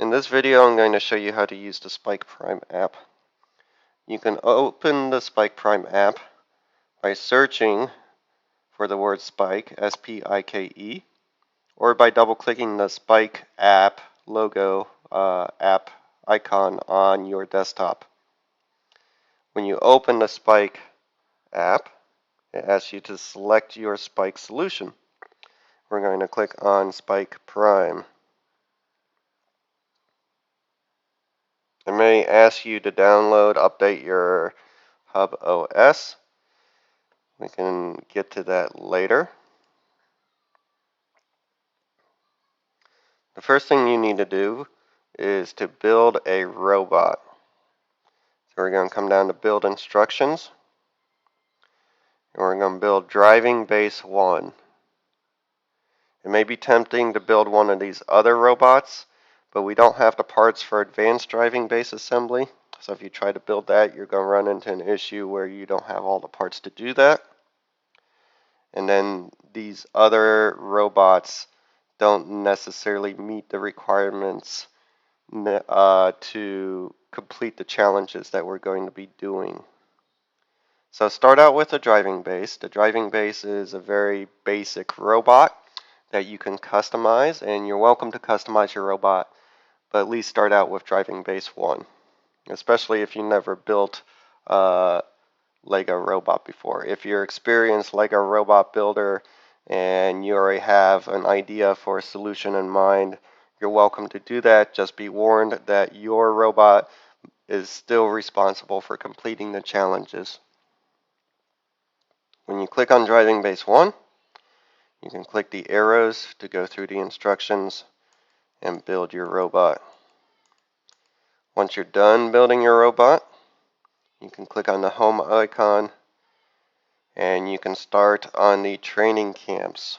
In this video, I'm going to show you how to use the Spike Prime app. You can open the Spike Prime app by searching for the word Spike, S-P-I-K-E, or by double-clicking the Spike app logo app icon on your desktop. When you open the Spike app, it asks you to select your Spike solution. We're going to click on Spike Prime. It may ask you to download, update your Hub OS. We can get to that later. The first thing you need to do is to build a robot. So we're going to come down to build instructions. And we're going to build driving base 1. It may be tempting to build one of these other robots, but we don't have the parts for advanced driving base assembly. So if you try to build that, you're going to run into an issue where you don't have all the parts to do that. And then these other robots don't necessarily meet the requirements to complete the challenges that we're going to be doing. So start out with a driving base. The driving base is a very basic robot that you can customize, and you're welcome to customize your robot, but at least start out with driving base 1, especially if you never built Lego robot before. If you're experienced Lego robot builder and you already have an idea for a solution in mind, you're welcome to do that. Just be warned that your robot is still responsible for completing the challenges. When you click on driving base 1, you can click the arrows to go through the instructions and build your robot. Once you're done building your robot, you can click on the home icon and you can start on the training camps.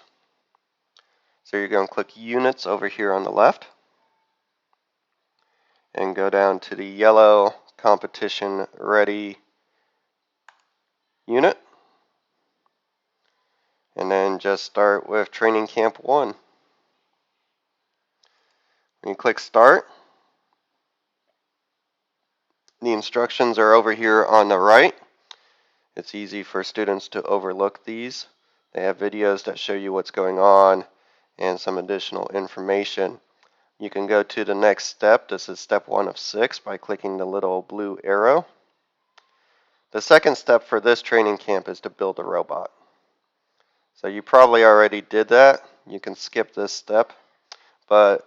So you're going to click units over here on the left and go down to the yellow competition ready unit, and then just start with training camp 1. When you click start, the instructions are over here on the right. It's easy for students to overlook these. They have videos that show you what's going on and some additional information. You can go to the next step. This is step 1 of 6 by clicking the little blue arrow. The second step for this training camp is to build a robot. So you probably already did that. You can skip this step. But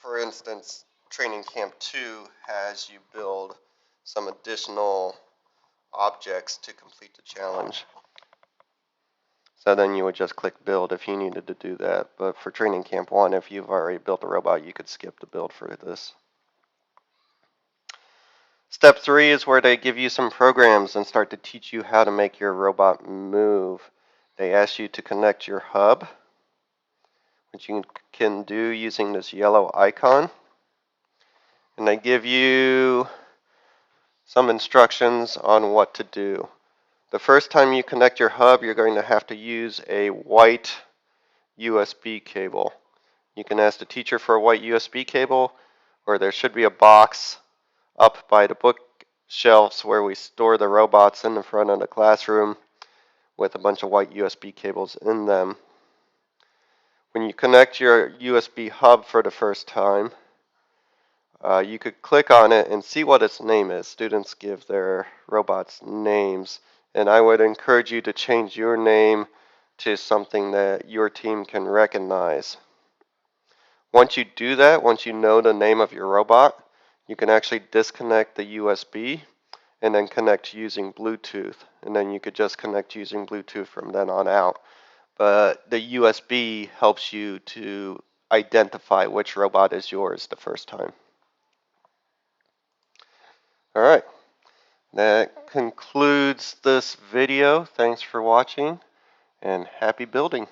for instance, training camp 2 has you build some additional objects to complete the challenge. So then you would just click build if you needed to do that. But for training camp 1, if you've already built a robot, you could skip the build for this. Step 3 is where they give you some programs and start to teach you how to make your robot move. They ask you to connect your hub, which you can do using this yellow icon. And they give you some instructions on what to do. The first time you connect your hub, you're going to have to use a white USB cable. You can ask the teacher for a white USB cable, or there should be a box up by the bookshelves where we store the robots in the front of the classroom with a bunch of white USB cables in them. When you connect your USB hub for the first time, you could click on it and see what its name is. Students give their robots names, and I would encourage you to change your name to something that your team can recognize. Once you do that, once you know the name of your robot, you can actually disconnect the USB and then connect using Bluetooth. And then you could just connect using Bluetooth from then on out. But the USB helps you to identify which robot is yours the first time. Alright, that concludes this video. Thanks for watching and happy building.